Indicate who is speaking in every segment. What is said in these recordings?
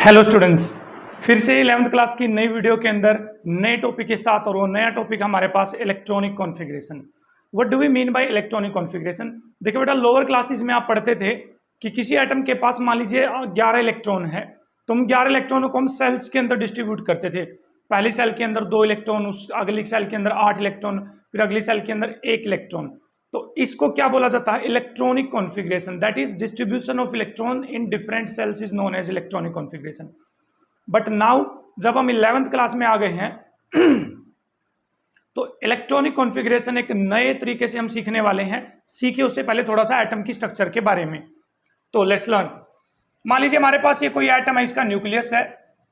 Speaker 1: Hello students, फिर से 11th class की नई वीडियो के अंदर नए टॉपिक के साथ। और वो नया टॉपिक हमारे पास electronic configuration. What do we mean by electronic configuration? देखिए बेटा, लोअर क्लासेस में आप पढ़ते थे कि किसी एटम के पास मान लीजिए 11 इलेक्ट्रॉन है, तो हम 11 इलेक्ट्रॉनों को हम सेल्स के अंदर डिस्ट्रीब्यूट करते थे। पहली सेल के अंदर 2 इलेक्ट्रॉन, उस अगली सेल के अंदर 8 इलेक्ट्रॉन, फिर अगली सेल के अंदर 1 इलेक्ट्रॉन। तो इसको क्या बोला जाता है? Electronic configuration. That is distribution of electron in different shells is known as electronic configuration. But now जब हम 11th क्लास में आ गए हैं तो इलेक्ट्रॉनिक कॉन्फ़िगरेशन एक नए तरीके से हम सीखने वाले हैं। सीखे उससे पहले थोड़ा सा एटम की स्ट्रक्चर के बारे में। तो लेट्स लर्न। मान लीजिए हमारे पास ये कोई एटम है, इसका न्यूक्लियस है।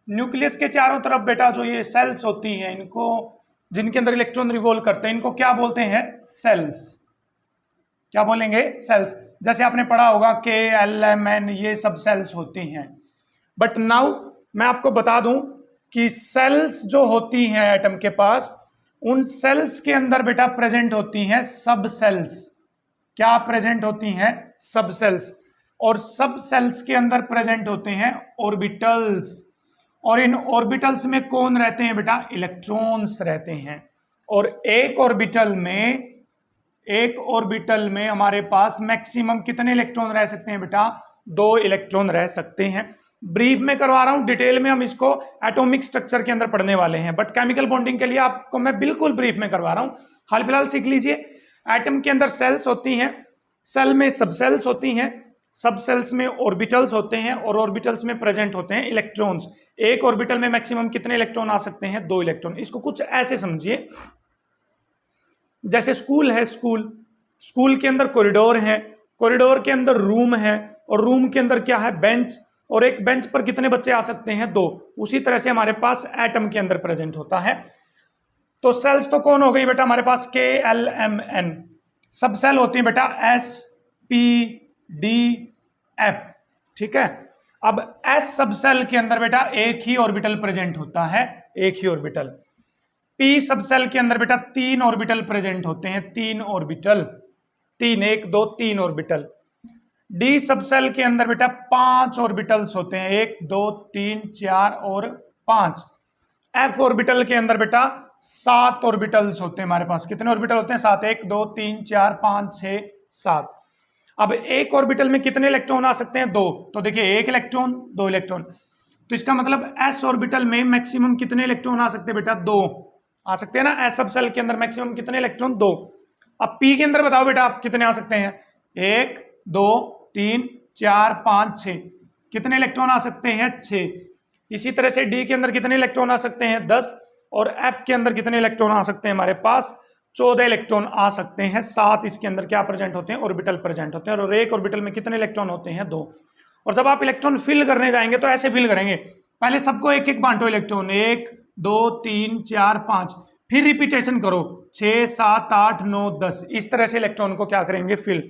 Speaker 1: न्यूक्लियस के चारों तरफ बेटा जो ये सेल्स होती हैं, इनको जिनके अंदर इलेक्ट्रॉन रिवॉल्व करते हैं, इनको क्या बोलते हैं? सेल्स। क्या बोलेंगे? सेल्स। जैसे आपने पढ़ा होगा KLMN, ये सब सेल्स होती हैं। बट नाउ मैं आपको बता दूं कि सेल्स जो होती हैं एटम के पास, उन सेल्स के अंदर बेटा प्रेजेंट होती हैं सब सेल्स। क्या प्रेजेंट होती हैं? सब सेल्स। और सब सेल्स के अंदर प्रेजेंट होते हैं ऑर्बिटल्स। और इन ऑर्बिटल्स में कौन रहते हैं बेटा? इलेक्ट्रॉन्स रहते हैं। और एक ऑर्बिटल में हमारे पास मैक्सिमम कितने इलेक्ट्रॉन रह सकते हैं बेटा? 2 इलेक्ट्रॉन रह सकते हैं। ब्रीफ में करवा रहा हूं, डिटेल में हम इसको एटॉमिक स्ट्रक्चर के अंदर पढ़ने वाले हैं। बट केमिकल बॉन्डिंग के लिए आपको मैं बिल्कुल ब्रीफ में करवा रहा हूं। हाल फिलहाल सीख लीजिए। एटम के अंदर सेल्स होती हैं, सेल में सब सेल्स होती हैं, सब सेल्स में ऑर्बिटल्स होते हैं, और ऑर्बिटल्स में प्रेजेंट होते हैं इलेक्ट्रॉन्स। एक ऑर्बिटल में मैक्सिमम कितने इलेक्ट्रॉन आ सकते हैं? 2 इलेक्ट्रॉन। इसको कुछ ऐसे समझिए, जैसे स्कूल है, स्कूल के अंदर कॉरिडोर है, कॉरिडोर के अंदर रूम है, और रूम के अंदर क्या है? बेंच। और एक बेंच पर कितने बच्चे आ सकते हैं? 2। उसी तरह से हमारे पास एटम के अंदर प्रेजेंट होता है। तो सेल्स तो कौन हो गई बेटा हमारे पास? KLMN। सब सेल होती है बेटा SPDF। ठीक है। अब S सब सेल के अंदर बेटा एक ही ऑर्बिटल प्रेजेंट होता है, एक ही ऑर्बिटल। P सब सेल के अंदर बेटा 3 ऑर्बिटल प्रेजेंट होते हैं, 3 ऑर्बिटल। 3, 1, 2, 3 ऑर्बिटल। D सब सेल के अंदर बेटा 5 ऑर्बिटल्स होते हैं, 1, 2, 3, 4 और 5। F ऑर्बिटल के अंदर बेटा 7 ऑर्बिटल्स होते हैं हमारे पास। कितने ऑर्बिटल होते हैं? 7। 1, 2, 3, 4, 5, 6, 7। अब एक ऑर्बिटल में कितने इलेक्ट्रॉन आ सकते हैं? 2। तो देखिए 1 इलेक्ट्रॉन, 2 इलेक्ट्रॉन। तो इसका मतलब S ऑर्बिटल में मैक्सिमम कितने इलेक्ट्रॉन आ सकते हैं बेटा? 2 आ सकते हैं ना। S सब सेल के अंदर मैक्सिमम कितने इलेक्ट्रॉन? 2। अब P के अंदर बताओ बेटा आप कितने आ सकते हैं? 1, 2, 3, 4, 5, 6। कितने इलेक्ट्रॉन आ सकते हैं? 6। इसी तरह से D के अंदर कितने इलेक्ट्रॉन आ सकते हैं? 10। और F के अंदर कितने इलेक्ट्रॉन आ सकते हैं? हमारे पास 14 इलेक्ट्रॉन आ सकते हैं। 7 इसके अंदर क्या प्रेजेंट होते हैं? ऑर्बिटल प्रेजेंट होते हैं। और एक ऑर्बिटल में कितने इलेक्ट्रॉन होते हैं? 2। और जब आप इलेक्ट्रॉन फिल करने जाएंगे तो ऐसे फिल करेंगे, पहले सबको एक एक बांटो इलेक्ट्रॉन, 1, 2, 3, 4, 5, फिर रिपीटेशन करो 6, 7, 8, 9, 10। इस तरह से इलेक्ट्रॉन को क्या करेंगे? फिल।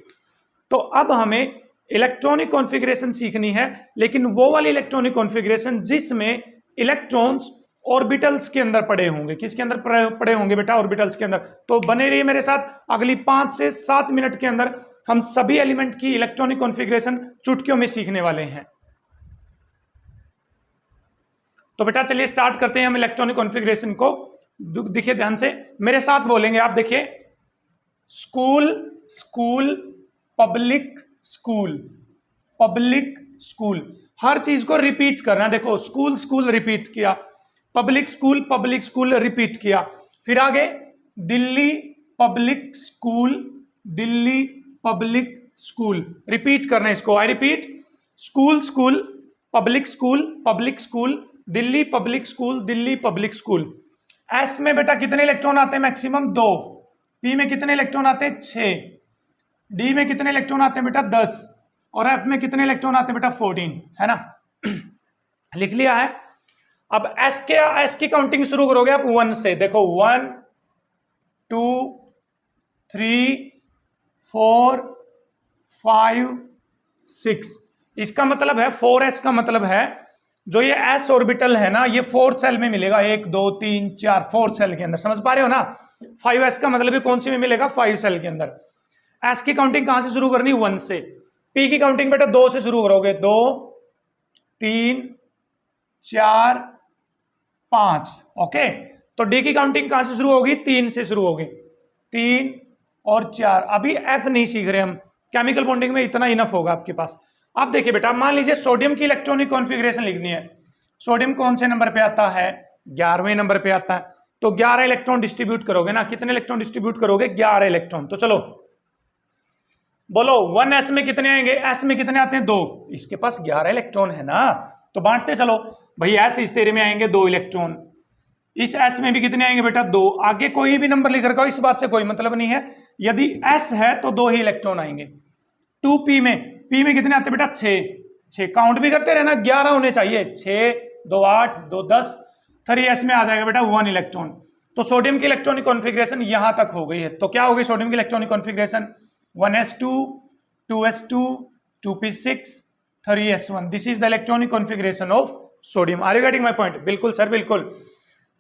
Speaker 1: तो अब हमें इलेक्ट्रॉनिक कॉन्फ़िगरेशन सीखनी है, लेकिन वो वाली इलेक्ट्रॉनिक कॉन्फ़िगरेशन जिसमें इलेक्ट्रॉन्स ऑर्बिटल्स के अंदर पड़े होंगे। किसके अंदर पड़े होंगे बेटा? ऑर्बिटल्स के अंदर। तो बने रहिए मेरे साथ, अगली 5 से 7 मिनट के अंदर हम सभी एलिमेंट की इलेक्ट्रॉनिक कॉन्फ़िगरेशन चुटकियों में सीखने वाले हैं। तो बेटा चलिए स्टार्ट करते हैं हम इलेक्ट्रॉनिक कॉन्फ़िगरेशन को। देखिए ध्यान से, मेरे साथ बोलेंगे आप। देखिए, school, school, public school, public school. हर चीज को रिपीट करना। देखो, स्कूल, स्कूल रिपीट किया, पब्लिक स्कूल रिपीट किया। फिर आगे Delhi public school, Delhi public school repeat करना है इसको। I repeat, school, school, public school, Delhi public school, Delhi public school. S में बेटा कितने इलेक्ट्रॉन आते हैं? मैक्सिमम 2। पी में कितने इलेक्ट्रॉन आते हैं? 6। डी में कितने इलेक्ट्रॉन आते हैं बेटा? 10। और एफ में कितने इलेक्ट्रॉन आते हैं बेटा? 14, है ना। लिख लिया है। अब एस की काउंटिंग शुरू करोगे आप 1 से। देखो 1, 2, 3, 4, 5, 6। इसका मतलब है 4s का मतलब है जो ये s ऑर्बिटल है ना, ये 4th सेल में मिलेगा। 1, 2, 3, 4, 4th सेल के अंदर। समझ पा रहे हो ना? 5s का मतलब कौन सी में मिलेगा? 5 सेल के अंदर। S की काउंटिंग कहां से शुरू करनी? 1 से। P की काउंटिंग बेटा 2 से शुरू करोगे। 2, 3, 4 5। ओके, तो डी की काउंटिंग कहां से शुरू होगी? 3 से शुरू होगी, 3 और 4। अभी एफ नहीं सीख रहे हम, केमिकल बॉन्डिंग में इतना इनफ होगा आपके पास। अब देखिए बेटा, मान लीजिए सोडियम की इलेक्ट्रॉनिक कॉन्फ़िगरेशन लिखनी है। सोडियम कौन से नंबर पे आता है? 11वें नंबर पे आता है। तो 11 इलेक्ट्रॉन डिस्ट्रीब्यूट करोगे ना, कितने इलेक्ट्रॉन डिस्ट्रीब्यूट करोगे? 11 इलेक्ट्रॉन। तो चलो बोलो 1s में कितने आएंगे? s में कितने आते हैं? 2। इसके पास 11 इलेक्ट्रॉन है ना, तो बांटते चलो भाई। s इस तेरे में आएंगे 2 इलेक्ट्रॉन, इस s में भी कितने आएंगे बेटा? 2। आगे कोई भी नंबर लिख रखा हो, इस बात से कोई मतलब नहीं है। यदि s है तो 2 ही इलेक्ट्रॉन आएंगे। 2p में, p में कितने आते हैं बेटा? 6। काउंट भी करते रहना, 11 होने चाहिए। 6 2 8 2 10। 3s में आ जाएगा बेटा 1 इलेक्ट्रॉन। तो सोडियम की इलेक्ट्रॉनिक कॉन्फ़िगरेशन यहां तक हो गई है। तो क्या होगी सोडियम की electronic configuration? 1s2 2s2 2p6 3s1। This is the electronic configuration of sodium. Are you getting my point? बिल्कुल सर, बिल्कुल।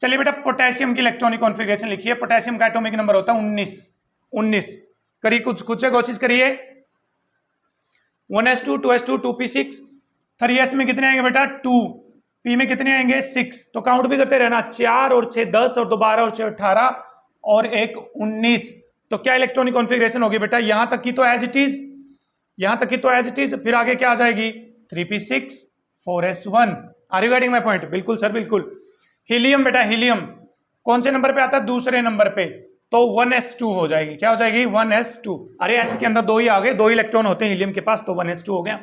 Speaker 1: चलिए बेटा, पोटेशियम की इलेक्ट्रॉनिक कॉन्फ़िगरेशन लिखिए। पोटेशियम का एटॉमिक नंबर होता है 19। करिए, कुछ कोशिश करिए। 1s2 2s2 2p6 3s में कितने आएंगे बेटा? 2। p में कितने आएंगे? 6। तो काउंट भी करते रहना, 4 और 6 10 और 2 12 और 6 18 और 1 19। तो क्या इलेक्ट्रॉनिक कॉन्फ़िगरेशन होगी बेटा? यहां तक की तो एज इट इज, यहां तक की तो एज इट इज। फिर आगे क्या आ जाएगी? 3p6 4s1। Are you getting my point? बिल्कुल सर, बिल्कुल। हीलियम बेटा, हीलियम कौन से नंबर पे आता है? दूसरे नंबर पे। तो 1s2 हो जाएगी। क्या हो जाएगी? 1s2। अरे s के अंदर 2 ही आ गए, 2 इलेक्ट्रॉन होते हैं हीलियम के पास, तो 1s2 हो गया।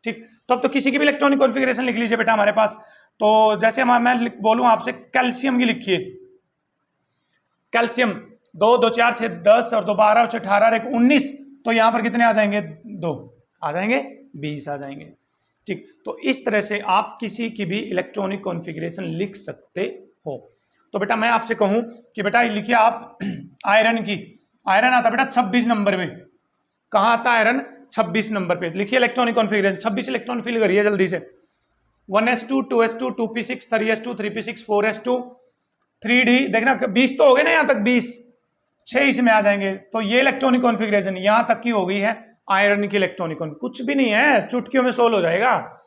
Speaker 1: ठीक, तो अब तो किसी की भी इलेक्ट्रॉनिक कॉन्फ़िगरेशन लिख लीजिए बेटा हमारे पास। तो जैसे मैं बोलूं आपसे, कैल्शियम की लिखिए। कैल्शियम 2 2 4 6 10 और 2 12 और 6 18 और 1 19। तो यहां पर कितने आ जाएंगे? 2 आ जाएंगे, 20 आ जाएंगे। ठीक, तो इस तरह से आप किसी की भी इलेक्ट्रॉनिक कॉन्फ़िगरेशन लिख सकते हो। तो बेटा मैं आपसे कहूं कि बेटा लिखिए आप आयरन की। आयरन आता बेटा 26 नंबर पे। कहां आता आयरन? 26 नंबर पे। लिखिए इलेक्ट्रॉनिक कॉन्फ़िगरेशन, 26 इलेक्ट्रॉन फिल करिए जल्दी से। 1s2 2s2 2p6 3s2 3p6 4s2 3d। देखना 20 तो हो गए ना, यहां तक 20, 6 इसमें आ जाएंगे। तो ये इलेक्ट्रॉनिक कॉन्फ़िगरेशन यहां तक की हो गई है आयरन की इलेक्ट्रॉनिक। कुछ भी नहीं है, चुटकियों में सोल्व हो जाएगा।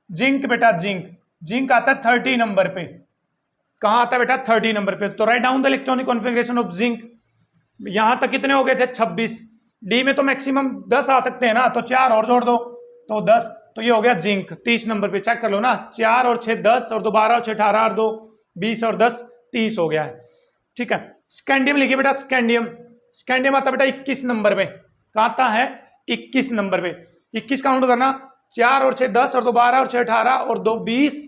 Speaker 1: जिंक बेटा, जिंक आता है 30 नंबर पे। कहां आता है बेटा? 30 नंबर पे। तो write down the electronic configuration of zinc. यहां तक कितने हो गए थे? 26। डी में तो मैक्सिमम 10 आ सकते हैं ना, तो 4 और जोड़ दो तो 10। तो ये हो गया जिंक 30 नंबर पे। चेक कर लो ना, 4 और 6 10 और 2 12 और 6 18 और 2 20 और 10 30 हो गया है। ठीक है। स्कैंडियम लिखिए बेटा, स्कैंडियम आता बेटा 21 नंबर पे। कहां आता है? 21 नंबर पे। 21 काउंट करना, 4 और 6 10 और 2 12 और 6 18 और 2 20।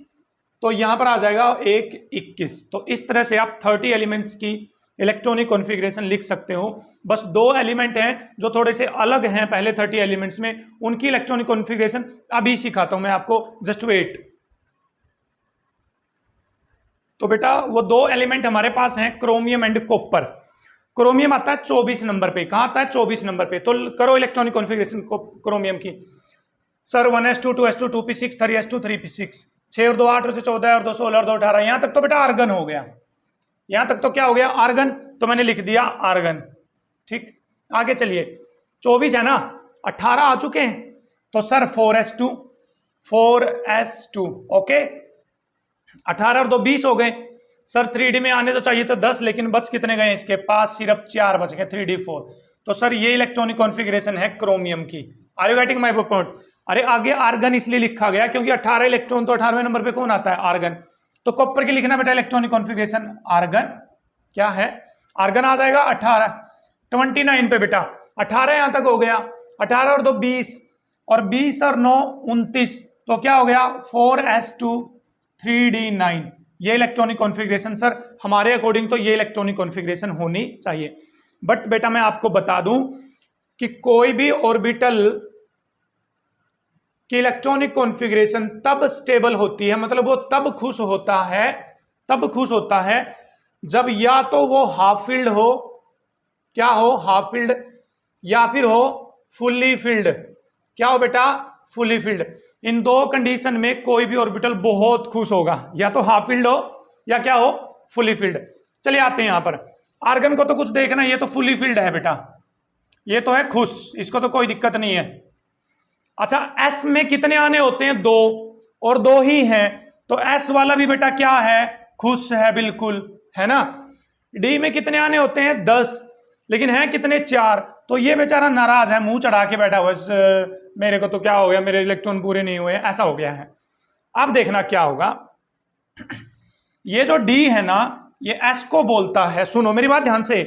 Speaker 1: तो यहां पर आ जाएगा 1 21। तो इस तरह से आप 30 एलिमेंट्स की इलेक्ट्रॉनिक कॉन्फ़िगरेशन लिख सकते हो। बस 2 एलिमेंट हैं जो थोड़े से अलग हैं पहले 30 एलिमेंट्स में, उनकी इलेक्ट्रॉनिक कॉन्फ़िगरेशन अभी सिखाता हूं मैं आपको, जस्ट वेट। तो बेटा वो 2 एलिमेंट हमारे पास हैं, क्रोमियम एंड कॉपर। क्रोमियम आता है 24 नंबर पे। कहां आता है? 24 नंबर पे। तो करो इलेक्ट्रॉनिक कॉन्फ़िगरेशन क्रोमियम की। Sir 1s2 2s2 2p6 3s2 3p6 6 और 2 8 और 14 और 2 16 और 2 18। यहां तक तो बेटा आर्गन हो गया। यहां तक तो क्या हो गया? आर्गन। तो मैंने लिख दिया आर्गन। ठीक, आगे चलिए। 24 है ना, 18 आ चुके हैं। तो सर 4s2 ओके। 18 और 2 20 हो गए। सर 3D में आने तो चाहिए तो 10, लेकिन बच कितने गए? इसके पास सिर्फ 4 बच गए, 3d4। तो सर ये इलेक्ट्रॉनिक कॉन्फ़िगरेशन है क्रोमियम की। Are you getting my point? अरे आगे आर्गन इसलिए लिखा गया क्योंकि 18 इलेक्ट्रॉन, तो 18वें नंबर पे कौन आता है? आर्गन। तो कॉपर की लिखना बेटा इलेक्ट्रॉनिक कॉन्फ़िगरेशन आर्गन। क्या है? आर्गन आ जाएगा 18 29 पे बेटा। 18 यहां तक हो गया, 18 और 2 20 और 20 और 9 29। तो क्या हो गया? 4s2 3d9। ये इलेक्ट्रॉनिक कॉन्फ़िगरेशन सर हमारे अकॉर्डिंग तो ये इलेक्ट्रॉनिक कॉन्फ़िगरेशन होनी चाहिए। बट बेटा मैं आपको बता दूं कि कोई भी ऑर्बिटल की इलेक्ट्रॉनिक कॉन्फ़िगरेशन तब स्टेबल होती है, मतलब वो तब खुश होता है जब या तो वो हाफ फील्ड हो, क्या हो? हाफ फील्ड, या फिर हो फुल्ली फील्ड। क्या हो बेटा? Fully field. इन 2 कंडीशन में कोई भी ऑर्बिटल बहुत खुश होगा, या तो हाफ फील्ड हो या क्या हो? Fully field. चलिए आते हैं यहां पर। आर्गन को तो कुछ देखना, ये तो फुल्ली फील्ड है बेटा, ये तो है खुश, इसको तो कोई दिक्कत नहीं है। अच्छा, एस में कितने आने होते हैं? 2 और 2 ही हैं। तो एस वाला भी बेटा क्या है, खुश है, बिल्कुल है ना। डी में कितने आने होते हैं 10, लेकिन है कितने 4, तो ये बेचारा नाराज है, मुंह चढ़ा के बैठा हुआ, मेरे को तो क्या हो गया, मेरे इलेक्ट्रॉन पूरे नहीं हुए, ऐसा हो गया है। अब देखना क्या होगा, ये जो डी है ना ये एस को बोलता है, सुनो मेरी बात ध्यान से,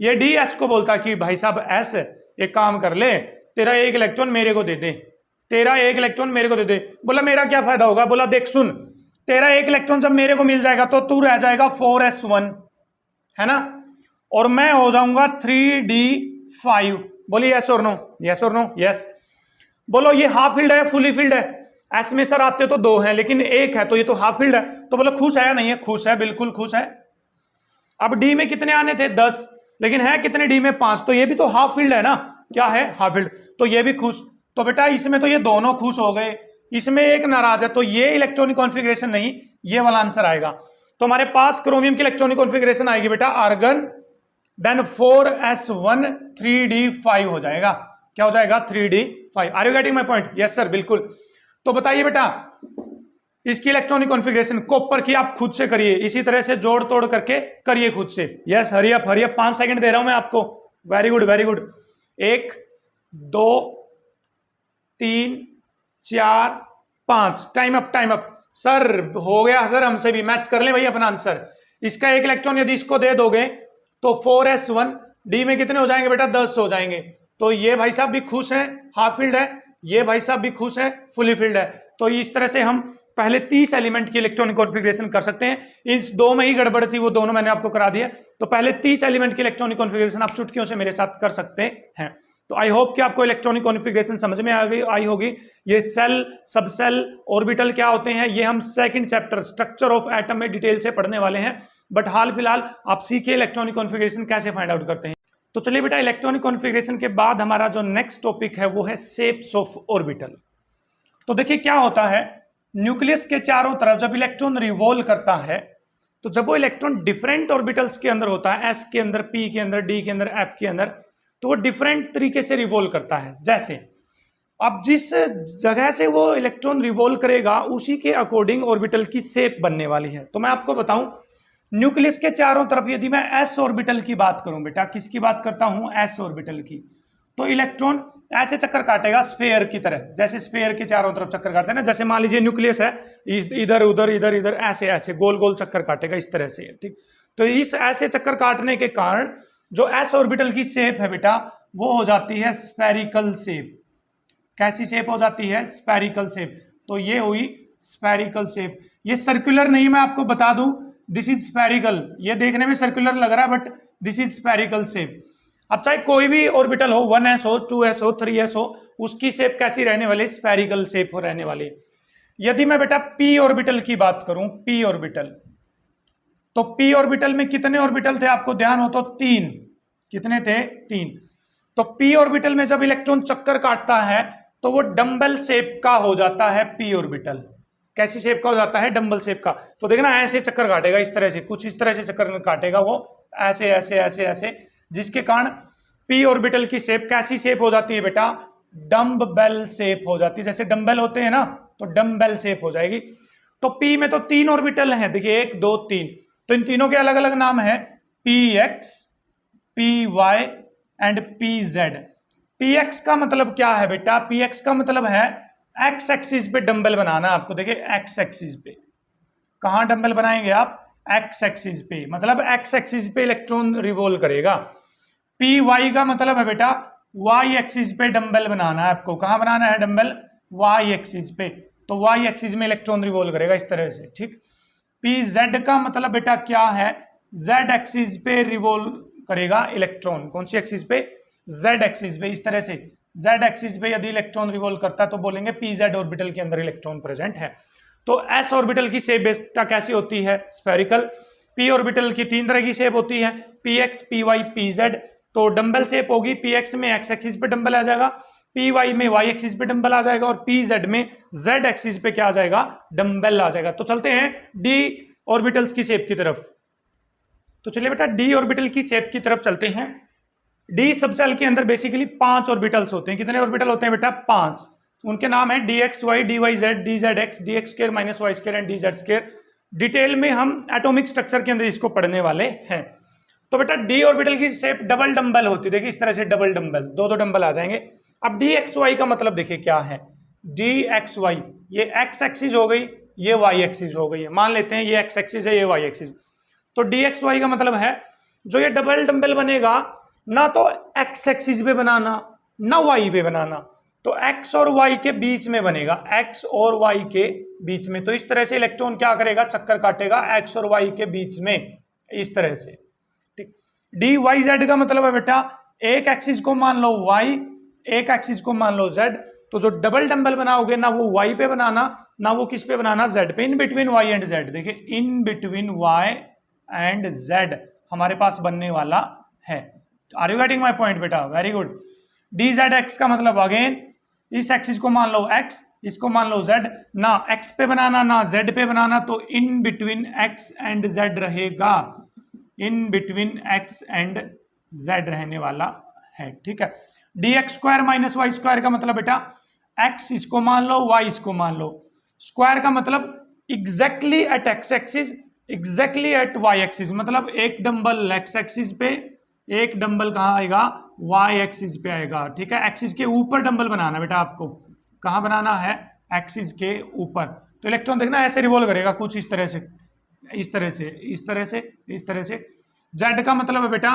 Speaker 1: ये डी एस को बोलता है कि भाई साहब एस एक काम कर ले, तेरा एक इलेक्ट्रॉन मेरे को दे दे, तेरा एक इलेक्ट्रॉन मेरे को दे दे। बोला मेरा क्या फायदा होगा, बोला देख सुन, तेरा एक इलेक्ट्रॉन जब मेरे को मिल जाएगा तो तू रह जाएगा 4s1 है ना, और मैं हो जाऊंगा 3d5। बोलिए यस और नो, यस और नो, यस। बोलो ये हाफ फील्ड है फुली फील्ड है, एस में सर आते तो 2 है लेकिन 1 है, तो ये तो हाफ फील्ड है। तो बोलो खुश है या नहीं है, खुश है, बिल्कुल खुश है। अब डी में कितने आने थे 10, लेकिन है कितने डी में 5, तो ये भी तो हाफ फील्ड है ना, क्या है हाफ फील्ड, तो ये भी खुश। तो बेटा इसमें तो ये दोनों खुश हो गए, इसमें एक नाराज है, तो ये इलेक्ट्रॉनिक कॉन्फ़िगरेशन नहीं, ये वाला आंसर आएगा। तो हमारे पास क्रोमियम की इलेक्ट्रॉनिक कॉन्फ़िगरेशन आएगी बेटा आर्गन, देन 4s1 3d5 हो जाएगा, क्या हो जाएगा 3d5। Are you getting my point, yes sir बिल्कुल। तो बताइए बेटा इसकी इलेक्ट्रॉनिक कॉन्फ़िगरेशन कॉपर की आप खुद से करिए, इसी तरह से जोड़ तोड़ करके करिए खुद से। यस हरी अप 5 सेकंड दे रहा हूं मैं आपको, very good very good. 1 2 3 4 5, time up time up. Sir हो गया सर, हमसे भी मैच कर ले भाई अपना आंसर। इसका एक इलेक्ट्रॉन यदि इसको दे दोगे तो 4s1 डी में कितने हो जाएंगे बेटा 10 हो जाएंगे। तो ये भाई साहब भी खुश है, हाफ फील्ड है, ये भाई साहब भी खुश है, फुली फील्ड है। तो इस तरह से हम पहले 30 एलिमेंट की इलेक्ट्रॉनिक कॉन्फ़िगरेशन कर सकते हैं। इस 2 में ही गड़बड़ थी, वो दोनों मैंने आपको करा दिया। तो पहले 30 एलिमेंट की इलेक्ट्रॉनिक कॉन्फ़िगरेशन आप चुटकियों से मेरे साथ कर सकते हैं। तो आई होप कि आपको इलेक्ट्रॉनिक कॉन्फ़िगरेशन समझ में आई होगी। ये सेल, सबसेल, ऑर्बिटल क्या होते हैं, ये हम second chapter structure of atom में डिटेल से पढ़ने वाले हैं। बट हाल फिलहाल आप सीखिए इलेक्ट्रॉनिक कॉन्फ़िगरेशन कैसे फाइंड आउट करते हैं। तो चलिए बेटा इलेक्ट्रॉनिक कॉन्फ़िगरेशन के बाद हमारा जो नेक्स्ट टॉपिक है वो है शेप्स ऑफ ऑर्बिटल। तो देखिए क्या होता है, न्यूक्लियस के चारों तरफ जब इलेक्ट्रॉन रिवॉल्व करता है, तो जब वो इलेक्ट्रॉन डिफरेंट ऑर्बिटल्स के अंदर होता है, एस के अंदर, पी के अंदर, डी के अंदर, एफ के अंदर, तो वो डिफरेंट तरीके से रिवॉल्व करता है। जैसे अब जिस जगह से वो इलेक्ट्रॉन रिवॉल्व करेगा उसी के अकॉर्डिंग ऑर्बिटल की शेप बनने वाली है। तो मैं आपको बताऊं, न्यूक्लियस के चारों तरफ यदि मैं एस ऑर्बिटल की बात करूं बेटा, किसकी बात करता हूं, एस ऑर्बिटल की, तो इलेक्ट्रॉन ऐसे चक्कर काटेगा स्फेयर की तरह, जैसे स्फेयर के चारों तरफ चक्कर काटते हैं ना, जैसे मान लीजिए न्यूक्लियस है, इधर उधर इधर इधर ऐसे ऐसे गोल गोल चक्कर काटेगा इस तरह से, ठीक। तो इस ऐसे चक्कर काटने के कारण जो एस ऑर्बिटल की शेप है बेटा वो हो जाती है स्फेरिकल शेप। कैसी शेप हो जाती है, स्फेरिकल शेप। तो ये हुई स्फेरिकल शेप। ये सर्कुलर नहीं, मैं आपको बता दूं, दिस इज स्फेरिकल। ये देखने में सर्कुलर लग रहा है but this is spherical shape. अब चाहे कोई भी ऑर्बिटल हो, 1s हो, 2s हो, 3s हो, उसकी शेप कैसी रहने वाली, स्फेरिकल शेप हो रहने वाली। यदि मैं बेटा पी ऑर्बिटल की बात करूं, पी ऑर्बिटल, तो पी ऑर्बिटल में कितने ऑर्बिटल थे आपको ध्यान हो तो 3, कितने थे 3। तो पी ऑर्बिटल में जब इलेक्ट्रॉन चक्कर काटता है तो वो डंबल शेप का हो जाता है पी ऑर्बिटल। कैसी शेप का हो जाता है, डंबल शेप का। तो देखना ऐसे चक्कर काटेगा, इस तरह से, कुछ इस तरह से चक्कर काटेगा वो, ऐसे ऐसे ऐसे ऐसे, जिसके कारण पी ऑर्बिटल की शेप कैसी शेप हो जाती है बेटा, डम्बेल शेप हो जाती है। जैसे डंबल होते हैं ना, तो डम्बेल शेप हो जाएगी। तो पी में तो 3 ऑर्बिटल हैं, देखिए 1 2 3, तो इन तीनों के अलग अलग नाम है, P X, P Y and P Z. P X का मतलब क्या है बेटा, पी एक्स का मतलब है एक्स एक्सिस पे डंबल बनाना आपको। देखिए एक्स एक्सिस पे, कहां डंबल बनाएंगे आप, एक्स एक्सिस पे, मतलब एक्स एक्सिस पे इलेक्ट्रॉन रिवॉल्व करेगा। पी वाई का मतलब है बेटा वाई एक्सिस पे डंबल बनाना है आपको। कहां बनाना है डंबल, वाई एक्सिस पे, तो वाई एक्सिस में इलेक्ट्रॉन रिवॉल्व करेगा इस तरह से, ठीक। पी जेड का मतलब बेटा क्या है, जेड एक्सिस पे रिवॉल्व करेगा इलेक्ट्रॉन। कौन सी एक्सिस पे, जेड एक्सिस पे, इस तरह से जेड एक्सिस पे यदि इलेक्ट्रॉन रिवॉल्व करता है तो बोलेंगे पी जेड ऑर्बिटल के अंदर इलेक्ट्रॉन प्रेजेंट है। तो एस ऑर्बिटल की शेप बेटा कैसी होती है, स्फेरिकल। पी ऑर्बिटल की 3 तरह की शेप होती है, P X, P Y, P Z. तो डंबल शेप होगी, पी एक्स में एक्स एक्सिस पे डंबल आ जाएगा, पी वाई में वाई एक्सिस पे डंबल आ जाएगा, और पी जेड में जेड एक्सिस पे क्या आ जाएगा, डंबल आ जाएगा। तो चलते हैं डी ऑर्बिटल्स की शेप की तरफ। तो चलिए बेटा डी ऑर्बिटल की शेप की तरफ चलते हैं। डी सबसेल के अंदर बेसिकली 5 ऑर्बिटल्स होते हैं। कितने ऑर्बिटल होते हैं बेटा, 5। उनके नाम है dxy, dyz, dzx, dx² - y² and dz²। Detail में हम एटॉमिक स्ट्रक्चर के अंदर इसको पढ़ने वाले हैं। तो बेटा डी ऑर्बिटल की शेप डबल डंबल होती है, देखिए इस तरह से डबल डंबल, दो डंबल आ जाएंगे। अब dxy का मतलब देखिए क्या है, dxy ये x एक्सिस हो गई, ये y एक्सिस हो गई है, मान लेते हैं ये x एक्सिस है, ये y एक्सिस। तो dxy का मतलब है जो ये डबल डंबल बनेगा ना तो x एक्सिस पे बनाना ना y पे बनाना, तो x और y के बीच में बनेगा, x और y के बीच में। तो इस तरह से इलेक्ट्रॉन क्या करेगा, चक्कर काटेगा x और y के बीच में, इस तरह से। ठीक, dyz का मतलब है बेटा एक एक्सिस को मान लो y, एक एक्सिस को मान लो z, तो जो डबल डंबल बनाओगे ना वो y पे बनाना ना वो किस पे बनाना, z पे। In between y and z, देखिए in between y and z हमारे पास बनने वाला है। Are you getting my point बेटा, वेरी गुड। dz का मतलब अगेन इस एक्सिस को मान लो x, इसको मान लो z, ना x पे बनाना ना z पे बनाना, तो in between x and z रहेगा, in between x and z रहने वाला है। ठीक है, dx² - y² का मतलब बेटा x इसको मान लो, y इसको मान लो, स्क्वायर का मतलब exactly at x axis, exactly at y axis, मतलब एक डंबल x एक्सिस पे, एक डंबल कहाँ आएगा, y एक्सिस पे आएगा। ठीक है, एक्सिस के ऊपर डंबल बनाना बेटा आपको, कहाँ बनाना है, एक्सिस के ऊपर। तो इलेक्ट्रॉन देखना ऐसे रिवॉल्व करेगा कुछ इस तरह से, इस तरह से, इस तरह से, इस तरह से। z का मतलब है बेटा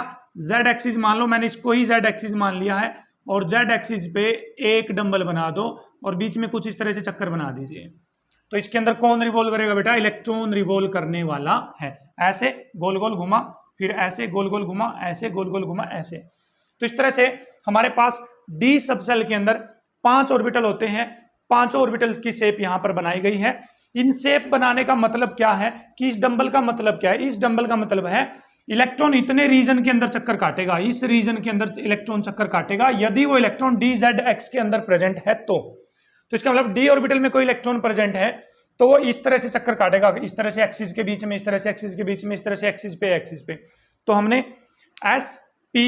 Speaker 1: z एक्सिस मान लो, मैंने इसको ही z एक्सिस मान लिया है, और z एक्सिस पे एक डंबल बना दो और बीच में कुछ इस तरह से चक्कर बना दीजिए। तो इसके अंदर कौन रिवॉल्व करेगा बेटा, इलेक्ट्रॉन रिवॉल्व करने वाला है। ऐसे गोल गोल घुमा, फिर ऐसे गोल गोल घुमा, ऐसे गोल गोल घुमा, ऐसे। तो इस तरह से हमारे पास डी सबसेल के अंदर 5 ऑर्बिटल होते हैं, 5 ऑर्बिटल्स की शेप यहां पर बनाई गई है। इन शेप बनाने का मतलब क्या है कि इस डंबल का मतलब क्या है, इस डंबल का मतलब है इलेक्ट्रॉन इतने रीजन के अंदर चक्कर काटेगा, इस रीजन के अंदर इलेक्ट्रॉन चक्कर काटेगा यदि वो इलेक्ट्रॉन dz के अंदर प्रेजेंट है तो इसका मतलब डी ऑर्बिटल में कोई इलेक्ट्रॉन प्रेजेंट है तो वो इस तरह से चक्कर काटेगा, इस तरह से एक्सिस के बीच में, इस तरह से एक्सिस के बीच में, इस तरह से एक्सिस पे। तो हमने एस पी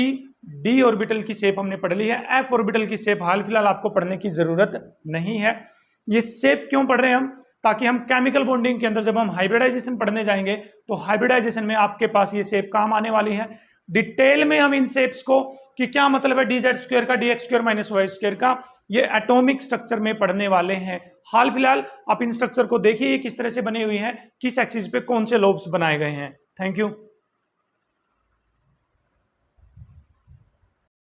Speaker 1: डी ऑर्बिटल की शेप हमने पढ़ ली है। एफ ऑर्बिटल की शेप हाल फिलहाल आपको पढ़ने की जरूरत नहीं है। ये शेप क्यों पढ़ रहे हैं हम, ताकि हम केमिकल बॉन्डिंग के अंदर जब हम हाइब्रिडाइजेशन पढ़ने जाएंगे तो हाइब्रिडाइजेशन में आपके पास ये शेप काम आने वाली है। डिटेल में हम इन शेप्स को कि क्या मतलब है dz² का, dx² - y² का, ये एटॉमिक स्ट्रक्चर में पढ़ने वाले हैं। हाल फिलहाल आप इन स्ट्रक्चर को देखिए किस तरह से बने हुए हैं, किस एक्सिस पे कौन से लोब्स बनाए गए हैं। Thank you.